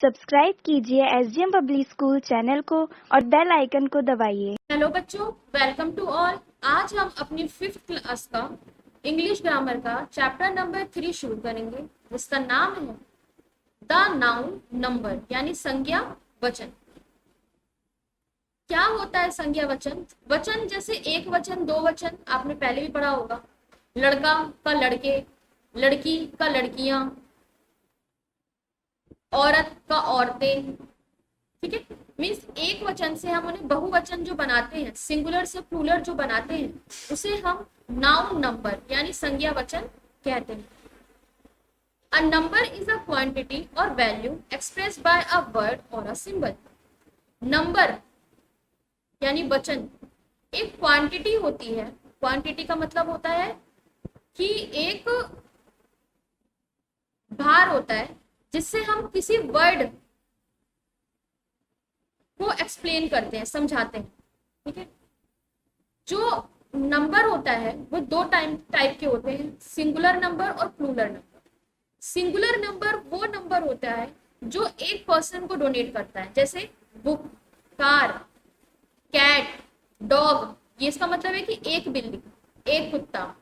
Subscribe कीजिए SDM public school channel को और बेल आइकन को दबाइए। हेलो बच्चों, वेलकम टू ऑल। आज हम अपनी 5th क्लास का इंग्लिश ग्रामर का चैप्टर नंबर 3 शुरू करेंगे, जिसका नाम है द नाउन नंबर, यानी संज्ञा वचन। क्या होता है संज्ञा वचन? वचन जैसे एक वचन, दो वचन आपने पहले भी पढ़ा होगा। लड़का का लड़के, लड़की का लड़कियां, औरत का औरतें। ठीक है, मीन्स एक वचन से हम उन्हें बहुवचन जो बनाते हैं, सिंगुलर से प्लूरल जो बनाते हैं, उसे हम नाउन नंबर यानी संज्ञा वचन कहते हैं। A number is a quantity और value express by a word और अ सिंबल। नंबर यानी वचन एक क्वांटिटी होती है। क्वांटिटी का मतलब होता है कि एक भार होता है जिससे हम किसी वर्ड को एक्सप्लेन करते हैं, समझाते हैं। ठीक है, जो नंबर होता है वो दो टाइप के होते हैं, सिंगुलर नंबर और प्लूरल नंबर। सिंगुलर नंबर वो नंबर होता है जो एक पर्सन को डोनेट करता है, जैसे बुक, कार, कैट, डॉग। ये इसका मतलब है कि एक बिल्ली, एक कुत्ता,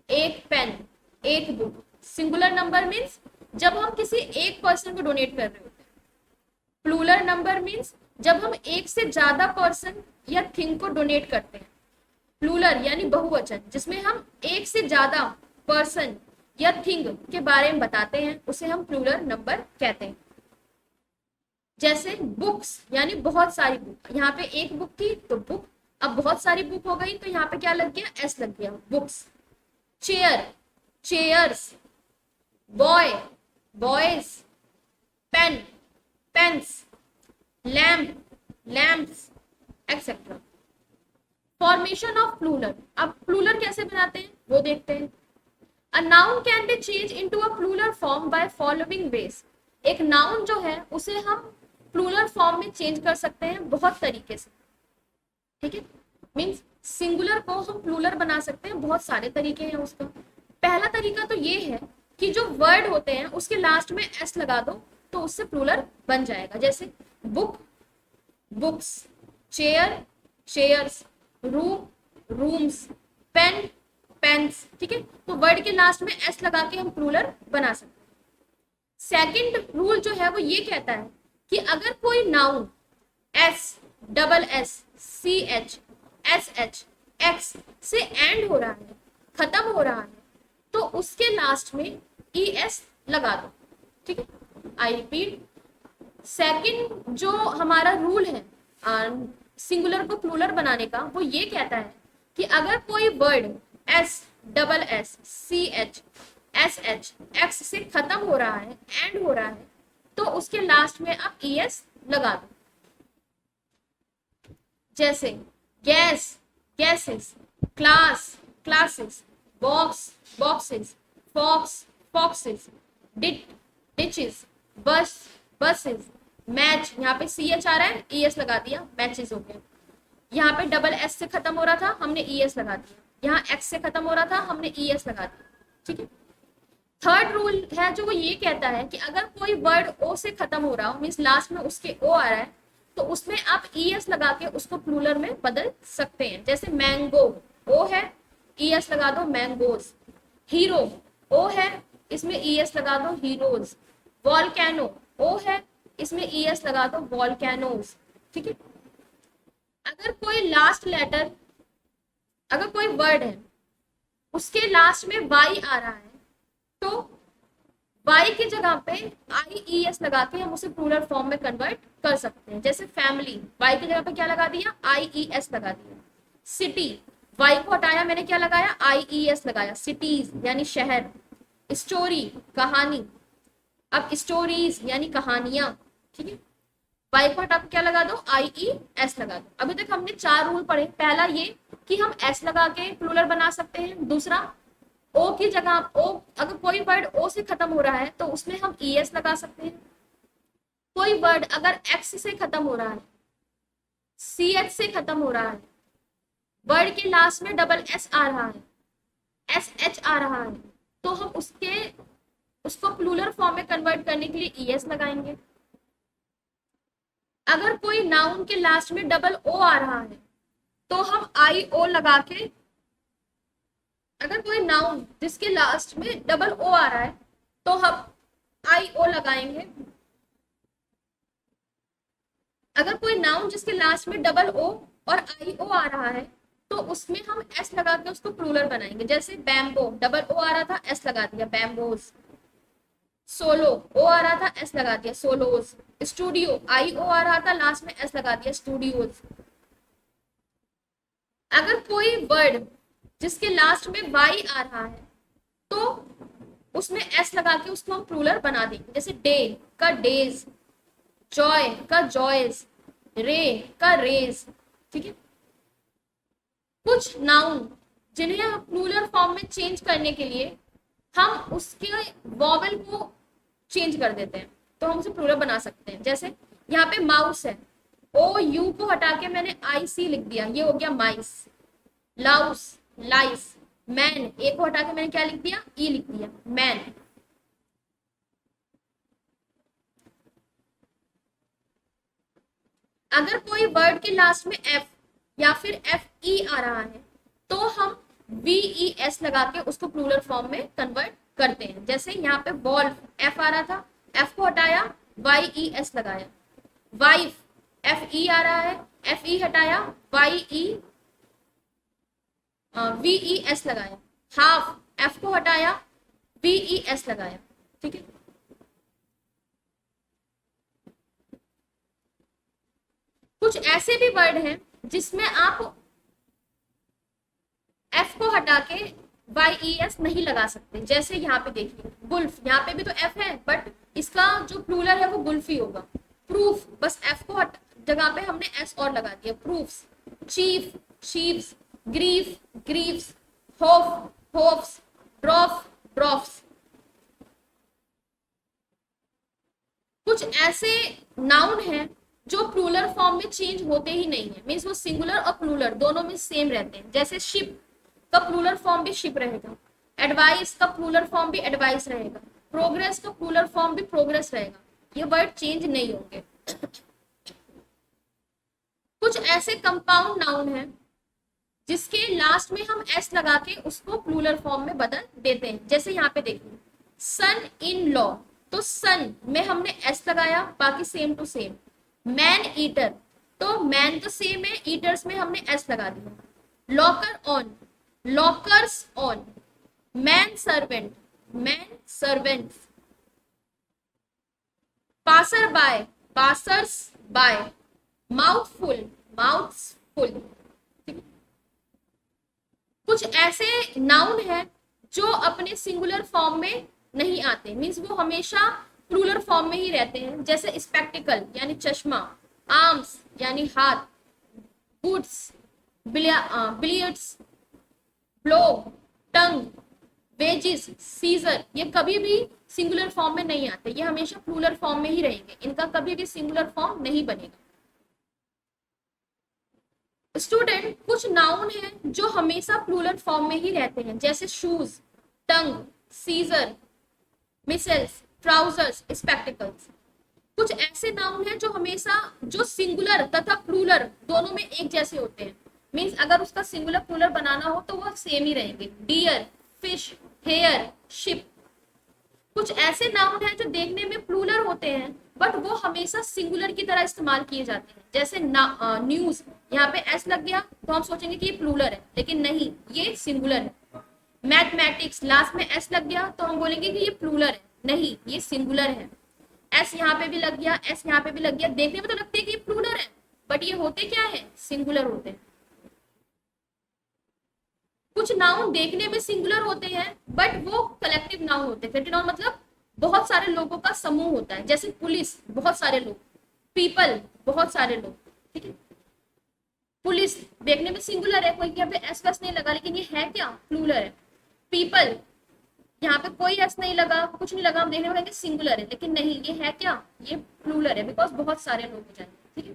एक पेन, एक बुक। सिंगुलर नंबर मीन्स जब हम किसी एक पर्सन को डोनेट कर रहे होते हैं। प्लूरल नंबर मीन्स जब हम एक से ज्यादा पर्सन या थिंग को डोनेट करते हैं। प्लूरल यानी बहुवचन, जिसमें हम एक से ज्यादा पर्सन या थिंग के बारे में बताते हैं, उसे हम प्लूरल नंबर कहते हैं। जैसे बुक्स यानी बहुत सारी बुक। यहाँ पे एक बुक थी तो बुक, अब बहुत सारी बुक हो गई तो यहाँ पे क्या लग गया? एस लग गया, books. Chair, chairs. Boy, boys. Pen, pens. Lamp, lamps, etcetera. Formation of plural. अब प्लूरल कैसे बनाते हैं वो देखते हैं। A noun can be change into a plural form by following ways. एक नाउन जो है उसे हम प्लूरल फॉर्म में चेंज कर सकते हैं बहुत तरीके से। ठीक है, मीन्स सिंगुलर को हम प्लूरल बना सकते हैं, बहुत सारे तरीके हैं उसका। पहला तरीका तो ये है कि जो वर्ड होते हैं उसके लास्ट में एस लगा दो तो उससे प्लूरल बन जाएगा। जैसे book, books, chair, chairs, room, rooms, pen, pens. ठीक है, तो वर्ड के लास्ट में एस लगा के हम प्लूरल बना सकते हैं। सेकंड रूल जो है वो ये कहता है कि अगर कोई noun S, double S, C H, S H, X से एंड हो रहा है, खत्म हो रहा है, तो उसके लास्ट में ई एस लगा दो। ठीक है, आई रिपीट, सेकंड जो हमारा रूल है सिंगुलर को प्लूरल बनाने का, वो ये कहता है कि अगर कोई word S, double S, C H, S H, X से खत्म हो रहा है, एंड हो रहा है, तो उसके लास्ट में आप ई एस लगा दो। जैसे gas, gases, class, classes, box, boxes, fox, foxes, ditch, ditches, bus, buses, match. यहाँ पे सी एच आ रहा है, ई एस लगा दिया, मैचेस हो गए। यहाँ पे डबल एस से खत्म हो रहा था, हमने ई एस लगा दिया। यहाँ एक्स से खत्म हो रहा था, हमने ई एस लगा दिया। ठीक है, थर्ड रूल है जो वो ये कहता है कि अगर कोई वर्ड ओ से खत्म हो रहा हो, मीन्स लास्ट में उसके ओ आ रहा है, तो उसमें आप ई एस लगा के उसको प्लूरल में बदल सकते हैं। जैसे मैंगो, ओ है, ई एस लगा दो, मैंगोज। हीरो, ओ है, इसमें ई एस लगा दो, हीरोज। वॉल्केनो, ओ है, इसमें ई एस लगा दो, वॉल्केनोज। ठीक है, अगर कोई लास्ट लेटर, अगर कोई वर्ड है उसके लास्ट में वाई आ रहा है, तो वाई की जगह पे आई ई एस लगा के हम उसे प्लूरल फॉर्म में कन्वर्ट कर सकते हैं। जैसे फैमिली, वाई की जगह पे क्या लगा दिया? आई ई एस लगा दिया। सिटी, वाई को हटाया, मैंने क्या लगाया? आई ई एस लगाया, सिटीज यानी शहर। स्टोरी, कहानी, अब स्टोरीज यानी कहानियां। ठीक है, वाई को हटा क्या लगा दो? आई ई एस लगा दो। अभी तक हमने 4 रूल पढ़े। पहला ये कि हम एस लगा के प्लूरल बना सकते हैं। दूसरा, ओ की जगह, ओ अगर कोई वर्ड ओ से खत्म हो रहा है तो उसमें हम ई एस लगा सकते हैं। कोई वर्ड अगर एक्स से खत्म हो रहा है, सी एच से खत्म हो रहा है, वर्ड के लास्ट में डबल एस आ रहा है, एस एच आ रहा है, तो हम उसको प्लूरल फॉर्म में कन्वर्ट करने के लिए ई एस लगाएंगे। अगर कोई नाउन के लास्ट में डबल ओ आ रहा है तो हम आई ओ लगा के, अगर कोई नाउन जिसके लास्ट में डबल ओ आ रहा है तो हम आई ओ लगाएंगे। अगर कोई नाउन जिसके लास्ट में डबल ओ और आई ओ आ रहा है तो उसमें हम एस लगा के उसको प्लूरल बनाएंगे। जैसे बैम्बो, डबल ओ आ रहा था, एस लगा दिया, बैम्बोज। सोलो, ओ आ रहा था, एस लगा दिया, सोलोज। स्टूडियो, आई ओ आ रहा था, लास्ट में एस लगा दिया, स्टूडियोज। अगर कोई वर्ड जिसके लास्ट में वाई आ रहा है तो उसमें एस लगा के उसको हम प्लूरल बना देंगे। जैसे डे का डेज, जॉय का जॉयज, रे का रेज। ठीक है। कुछ नाउन जिन्हें हम प्लूरल फॉर्म में चेंज करने के लिए हम उसके वॉवेल को चेंज कर देते हैं तो हम उसे प्लूरल बना सकते हैं। जैसे यहाँ पे माउस है, ओ यू को हटा के मैंने आई सी लिख दिया, ये हो गया माइस। लाउस, लाइस। मैन, ए को हटा के मैंने क्या लिख दिया, ई लिख दिया, मैन। अगर कोई वर्ड के लास्ट में एफ या फिर एफ ई आ रहा है तो हम वी ई एस लगा के उसको प्लूरल फॉर्म में कन्वर्ट करते हैं। जैसे यहाँ पे वॉल्फ, एफ आ रहा था, एफ को हटाया, वाई ई एस लगाया। वाइफ, एफ ई आ रहा है, एफ ई हटाया, Y E V E S लगाया। हाफ, एफ को हटाया, वी ई एस लगाया। ठीक है। कुछ ऐसे भी वर्ड हैं जिसमें आप एफ को हटा के वाई ई एस नहीं लगा सकते। जैसे यहाँ पे देखिए गुल्फ, यहाँ पे भी तो एफ है बट इसका जो प्लूरल है वो गुल्फी होगा। प्रूफ, बस एफ को जगह पे हमने एस और लगा दिया, proofs. Chief, sheaves. Grief, grieves. Hoof, hoofs. Dwarf, dwarfs. कुछ ऐसे नाउन हैं जो प्लूरल फॉर्म में चेंज होते ही नहीं है, मीन्स वो सिंगुलर और प्लूरल दोनों में सेम रहते हैं। जैसे शिप का प्लूरल फॉर्म भी शिप रहेगा, एडवाइस का प्लूरल फॉर्म भी एडवाइस रहेगा, प्रोग्रेस का प्लूरल फॉर्म भी प्रोग्रेस रहेगा। ये वर्ड चेंज नहीं होंगे। कुछ ऐसे कंपाउंड नाउन हैं जिसके लास्ट में हम एस लगा के उसको प्लूरल फॉर्म में बदल देते हैं। जैसे यहाँ पे देखिए सन इन लॉ, तो सन में हमने एस लगाया, बाकी same to same. Man eater, तो मैन तो सेम है, ईटर्स में हमने एस लगा दिया। Looker on, lookers on. Man servant, man servants. Passer by, passers by. Mouthful, mouths full. कुछ ऐसे नाउन हैं जो अपने सिंगुलर फॉर्म में नहीं आते, मीन्स वो हमेशा प्लूरल फॉर्म में ही रहते हैं। जैसे स्पेक्टिकल यानी चश्मा, आर्म्स यानी हाथ, बूट्स, बिलियर्ड्स, ब्लोब, टंग, वेजिस, सीजर, ये कभी भी सिंगुलर फॉर्म में नहीं आते, ये हमेशा प्लूरल फॉर्म में ही रहेंगे, इनका कभी भी सिंगुलर फॉर्म नहीं बनेगा। स्टूडेंट, कुछ नाउन हैं जो हमेशा प्लूरल फॉर्म में ही रहते हैं, जैसे शूज, टंग, सीजर, मिसल्स, ट्राउजर्स, स्पेक्टिकल्स। कुछ ऐसे नाउन हैं जो हमेशा जो सिंगुलर तथा प्लूरल दोनों में एक जैसे होते हैं, मींस अगर उसका सिंगुलर प्लूरल बनाना हो तो वो सेम ही रहेंगे। Deer, fish, hair, sheep. कुछ ऐसे नाउन हैं जो देखने में प्लूरल होते हैं बट वो हमेशा सिंगुलर की तरह इस्तेमाल किए जाते हैं। जैसे न्यूज, यहाँ पे एस लग गया तो हम सोचेंगे कि ये प्लूरल है, लेकिन नहीं, ये सिंगुलर है। मैथमेटिक्स, लास्ट में एस लग गया तो हम बोलेंगे कि ये प्लूरल है, नहीं, ये सिंगुलर है। एस यहाँ पे भी लग गया, एस यहाँ पे भी लग गया, देखने में तो लगते है कि ये प्लूरल है बट ये होते क्या है, सिंगुलर होते हैं। कुछ नाउन देखने में सिंगुलर होते हैं बट वो कलेक्टिव नाउन होते हैं। कलेक्टिव नाउन मतलब बहुत सारे लोगों का समूह होता है। जैसे पुलिस, बहुत सारे लोग, पीपल, बहुत सारे लोग। ठीक है। पुलिस देखने में सिंगुलर है, कोई यहाँ पे एस वस नहीं लगा, लेकिन ये है क्या, प्लूरल है। पीपल, यहाँ पे कोई एस नहीं लगा, कुछ नहीं लगा, हम देखने में कहेंगे सिंगुलर है, लेकिन नहीं, ये है क्या, ये प्लूरल है, बिकॉज बहुत सारे लोग हो जाएंगे। ठीक है।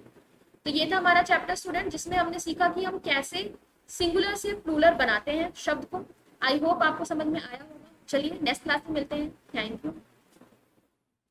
तो ये था हमारा चैप्टर स्टूडेंट, जिसमें हमने सीखा कि हम कैसे सिंगुलर से प्लूरल बनाते हैं शब्द को। आई होप आपको समझ में आया होगा। चलिए नेक्स्ट क्लास में मिलते हैं। Thank you.